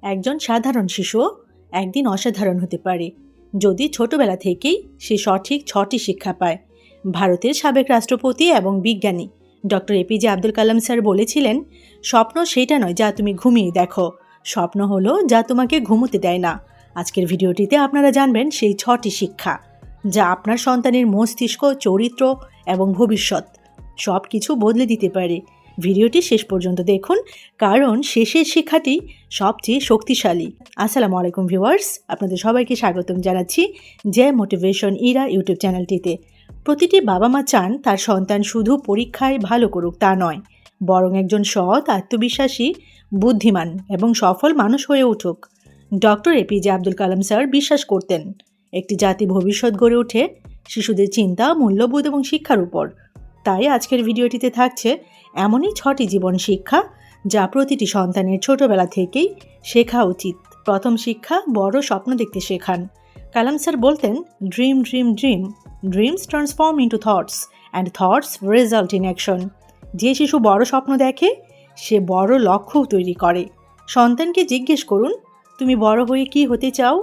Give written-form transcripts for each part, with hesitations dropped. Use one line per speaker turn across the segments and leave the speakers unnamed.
একজন সাধারণ শিশুও একদিন অসাধারণ হতে পারে যদি ছোটবেলা থেকেই সে সঠিক 6টি শিক্ষা পায়। ভারতের সাবেক রাষ্ট্রপতি এবং বিজ্ঞানী doctor APJ Abdul Kalam sir বলেছিলেন, স্বপ্ন সেটা নয় যা তুমি ঘুমিয়ে দেখো, স্বপ্ন হলো যা তোমাকে ঘুমোতে দেয় না। আজকের ভিডিওটিতে আপনারা জানবেন সেই 6টি শিক্ষা যা আপনার সন্তানের মস্তিষ্ক, চরিত্র এবং ভবিষ্যৎ সব কিছু বদলে দিতে পারে। ভিডিওটি শেষ পর্যন্ত দেখুন, কারণ শেষের শিক্ষাটি সবচেয়ে শক্তিশালী। আসসালামু আলাইকুম ভিউয়ার্স, আপনাদের সবাইকে স্বাগতম জানাচ্ছি জয় মোটিভেশন ইরা ইউটিউব চ্যানেলটিতে। প্রতিটি বাবা মা চান তার সন্তান শুধু পরীক্ষায় ভালো করুক তা নয়, বরং একজন সৎ, আত্মবিশ্বাসী, বুদ্ধিমান এবং সফল মানুষ হয়ে উঠুক। Doctor APJ Abdul Kalam sir বিশ্বাস করতেন, একটি জাতি ভবিষ্যৎ গড়ে ওঠে শিশুদের চিন্তা, মূল্যবোধ এবং শিক্ষার উপর। তাই আজকের ভিডিওটিতে থাকছে এমনই 6টি জীবন শিক্ষা যা প্রতিটি সন্তানের ছোটবেলা থেকেই শেখা উচিত। প্রথম শিক্ষা, বড় স্বপ্ন দেখতে শেখান। কালাম স্যার বলতেন, dream dream dream, dreams transform into thoughts and thoughts result in action. যে শিশু বড় স্বপ্ন দেখে সে বড় লক্ষ্যও তৈরি করে। সন্তানকে জিজ্ঞেস করুন, তুমি বড় হয়ে কি হতে চাও?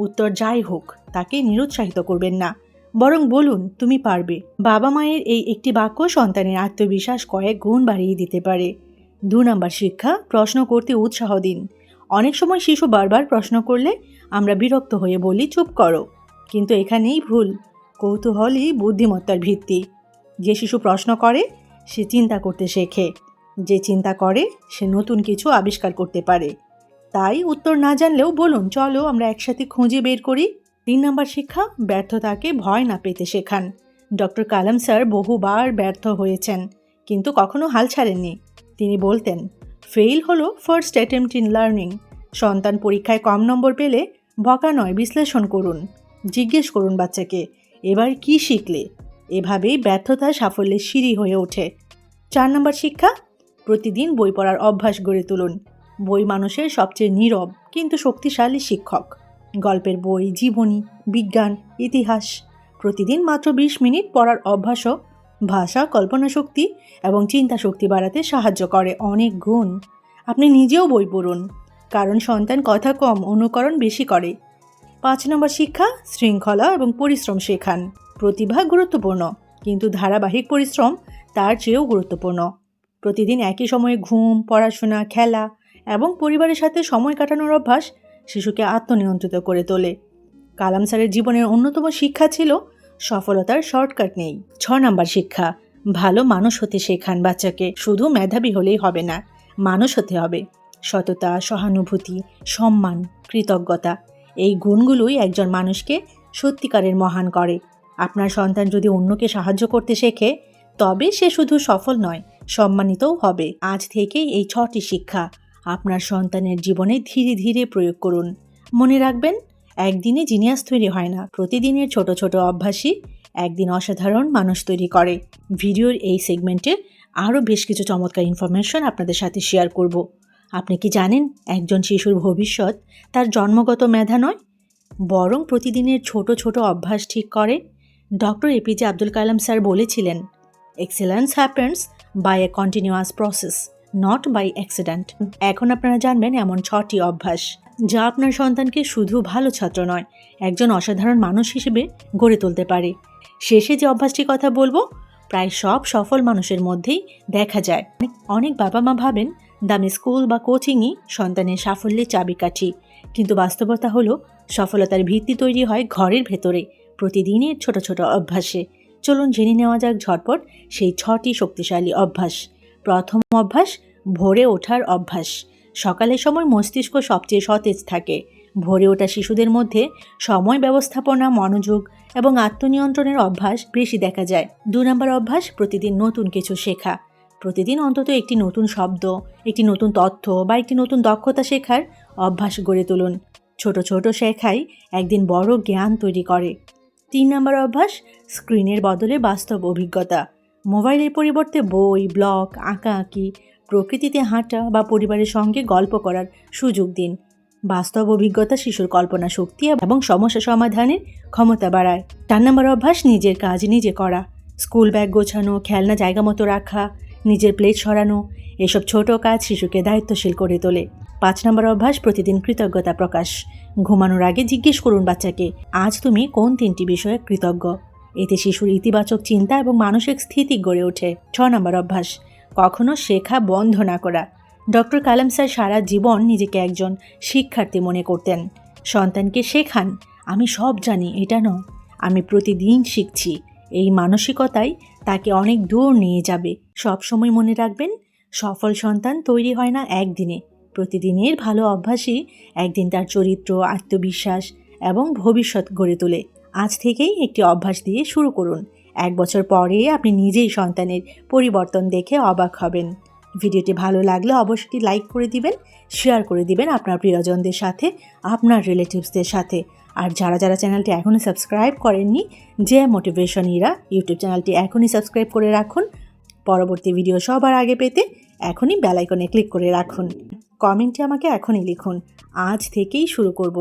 উত্তর যাই হোক তাকে নিরুৎসাহিত করবেন না, বরং বলুন তুমি পারবে। বাবা মায়ের এই একটি বাক্য সন্তানের আত্মবিশ্বাস কয়েক গুণ বাড়িয়ে দিতে পারে। 2 নম্বর শিক্ষা, প্রশ্ন করতে উৎসাহ দিন। অনেক সময় শিশু বারবার প্রশ্ন করলে আমরা বিরক্ত হয়ে বলি চুপ করো, কিন্তু এখানেই ভুল। কৌতূহলই বুদ্ধিমত্তার ভিত্তি। যে শিশু প্রশ্ন করে সে চিন্তা করতে শেখে, যে চিন্তা করে সে নতুন কিছু আবিষ্কার করতে পারে। তাই উত্তর না জানলেও বলুন, চলো আমরা একসাথে খুঁজে বের করি। 3 নম্বর শিক্ষা, ব্যর্থতাকে ভয় না পেতে শেখান। ডক্টর কালাম স্যার বহুবার ব্যর্থ হয়েছেন, কিন্তু কখনো হাল ছাড়েননি। তিনি বলতেন, ফেইল হলো ফার্স্ট অ্যাটেম্পট ইন লার্নিং। সন্তান পরীক্ষায় কম নম্বর পেলে বকা নয়, বিশ্লেষণ করুন। জিজ্ঞেস করুন বাচ্চাকে, এবার কি শিখলে? এভাবেই ব্যর্থতা সাফল্যের সিঁড়ি হয়ে ওঠে। 4 নম্বর শিক্ষা, প্রতিদিন বই পড়ার অভ্যাস গড়ে তুলুন। বই মানুষের সবচেয়ে নীরব কিন্তু শক্তিশালী শিক্ষক। গল্পের বই, জীবনী, বিজ্ঞান, ইতিহাস। প্রতিদিন মাত্র 20 মিনিট পড়ার অভ্যাসও ভাষা, কল্পনা শক্তি এবং চিন্তা শক্তি বাড়াতে সাহায্য করে অনেক গুণ। আপনি নিজেও বই পড়ুন, কারণ সন্তান কথা কম, অনুকরণ বেশি করে। 5 নম্বর শিক্ষা, শৃঙ্খলা এবং পরিশ্রম শেখান। প্রতিভা গুরুত্বপূর্ণ, কিন্তু ধারাবাহিক পরিশ্রম তার চেয়েও গুরুত্বপূর্ণ। প্রতিদিন একই সময়ে ঘুম, পড়াশোনা, খেলা এবং পরিবারের সাথে সময় কাটানোর অভ্যাস শিশুকে আত্মনিয়ন্ত্রিত করে তোলে। কালাম স্যারের জীবনের অন্যতম শিক্ষা ছিল, সফলতার শর্টকাট নেই। 6 নম্বর শিক্ষা, ভালো মানুষ হতে শেখান বাচ্চাকে। শুধু মেধাবী হলেই হবে না, মানুষ হতে হবে। সততা, সহানুভূতি, সম্মান, কৃতজ্ঞতা, এই গুণগুলোই একজন মানুষকে সত্যিকারের মহান করে। আপনার সন্তান যদি অন্যকে সাহায্য করতে শেখে, তবে সে শুধু সফল নয়, সম্মানিতও হবে। আজ থেকেই এই 6টি শিক্ষা আপনার সন্তানের জীবনে ধীরে ধীরে প্রয়োগ করুন। মনে রাখবেন, একদিনে জিনিয়াস তৈরি হয় না, প্রতিদিনের ছোট ছোট অভ্যাসই একদিন অসাধারণ মানুষ তৈরি করে। ভিডিওর এই সেগমেন্টে আরও বেশ কিছু চমৎকার ইনফরমেশন আপনাদের সাথে শেয়ার করব। আপনি কি জানেন, একজন শিশুর ভবিষ্যৎ তার জন্মগত মেধা নয়, বরং প্রতিদিনের ছোট ছোট অভ্যাস ঠিক করে। Doctor APJ Abdul Kalam sir বলেছিলেন, excellence happens by a continuous process, not by accident. এখন আপনারা জানবেন এমন 6টি অভ্যাস যা আপনার সন্তানকে শুধু ভালো ছাত্র নয়, একজন অসাধারণ মানুষ হিসেবে গড়ে তুলতে পারে। শেষে যে অভ্যাসটির কথা বলবো, প্রায় সব সফল মানুষের মধ্যেই দেখা যায়। অনেক বাবা মা ভাবেন দামি স্কুল বা কোচিংই সন্তানের সাফল্যের চাবিকাঠি, কিন্তু বাস্তবতা হলো সফলতার ভিত্তি তৈরি হয় ঘরের ভেতরে, প্রতিদিনের ছোট ছোট অভ্যাসে। চলুন জেনে নেওয়া যাক ঝটপট সেই 6টি শক্তিশালী অভ্যাস। প্রথম অভ্যাস, ভোরে ওঠার অভ্যাস। সকালের সময় মস্তিষ্ক সবচেয়ে সতেজ থাকে। ভোরে ওঠা শিশুদের মধ্যে সময় ব্যবস্থাপনা, মনোযোগ এবং আত্মনিয়ন্ত্রণের অভ্যাস বেশি দেখা যায়। 2 নম্বর অভ্যাস, প্রতিদিন নতুন কিছু শেখা। প্রতিদিন অন্তত একটি নতুন শব্দ, একটি নতুন তথ্য বা একটি নতুন দক্ষতা শেখার অভ্যাস গড়ে তুলুন। ছোট ছোট শেখাই একদিন বড় জ্ঞান তৈরি করে। 3 নম্বর অভ্যাস, স্ক্রিনের বদলে বাস্তব অভিজ্ঞতা। মোবাইলের পরিবর্তে বই, ব্লগ, আঁকাআঁকি, প্রকৃতিতে হাঁটা বা পরিবারের সঙ্গে গল্প করার সুযোগ দিন। বাস্তব অভিজ্ঞতা শিশুর কল্পনা শক্তি এবং সমস্যা সমাধানের ক্ষমতা বাড়ায়। 4 নম্বর অভ্যাস, নিজের কাজ নিজে করা। স্কুল ব্যাগ গোছানো, খেলনা জায়গা মতো রাখা, নিজের প্লেট সরানো, এসব ছোট কাজ শিশুকে দায়িত্বশীল করে তোলে। 5 নম্বর অভ্যাস, প্রতিদিন কৃতজ্ঞতা প্রকাশ। ঘুমানোর আগে জিজ্ঞেস করুন বাচ্চাকে, আজ তুমি কোন 3টি বিষয়ে কৃতজ্ঞ। এতে শিশুর ইতিবাচক চিন্তা এবং মানসিক স্থিতি গড়ে ওঠে। 6 নম্বর অভ্যাস, কখনো শেখা বন্ধ না করা। ডক্টর কালাম স্যার সারা জীবন নিজেকে একজন শিক্ষার্থী মনে করতেন। সন্তানকে শেখান, আমি সব জানি এটা নয়, আমি প্রতিদিন শিখছি। এই মানসিকতাই তাকে অনেক দূর নিয়ে যাবে। সব সময় মনে রাখবেন, সফল সন্তান তৈরি হয় না একদিনে। প্রতিদিনের ভালো অভ্যাসই একদিন তার চরিত্র, আত্মবিশ্বাস এবং ভবিষ্যৎ গড়ে তোলে। আজ থেকেই একটি অভ্যাস দিয়ে শুরু করুন। 1 বছর পরে আপনি নিজেই সন্তানের পরিবর্তন দেখে অবাক হবেন। ভিডিওটি ভালো লাগলে অবশ্যই লাইক করে দিবেন, শেয়ার করে দিবেন আপনার প্রিয়জনদের সাথে, আপনার রিলেটিভসদের সাথে। আর যারা যারা চ্যানেলটি এখনও সাবস্ক্রাইব করেননি, যে মোটিভেশন ইরা ইউটিউব চ্যানেলটি এখনই সাবস্ক্রাইব করে রাখুন। পরবর্তী ভিডিও সবার আগে পেতে এখনই বেল আইকনে ক্লিক করে রাখুন। কমেন্টে আমাকে এখনই লিখুন, আজ থেকেই শুরু করব।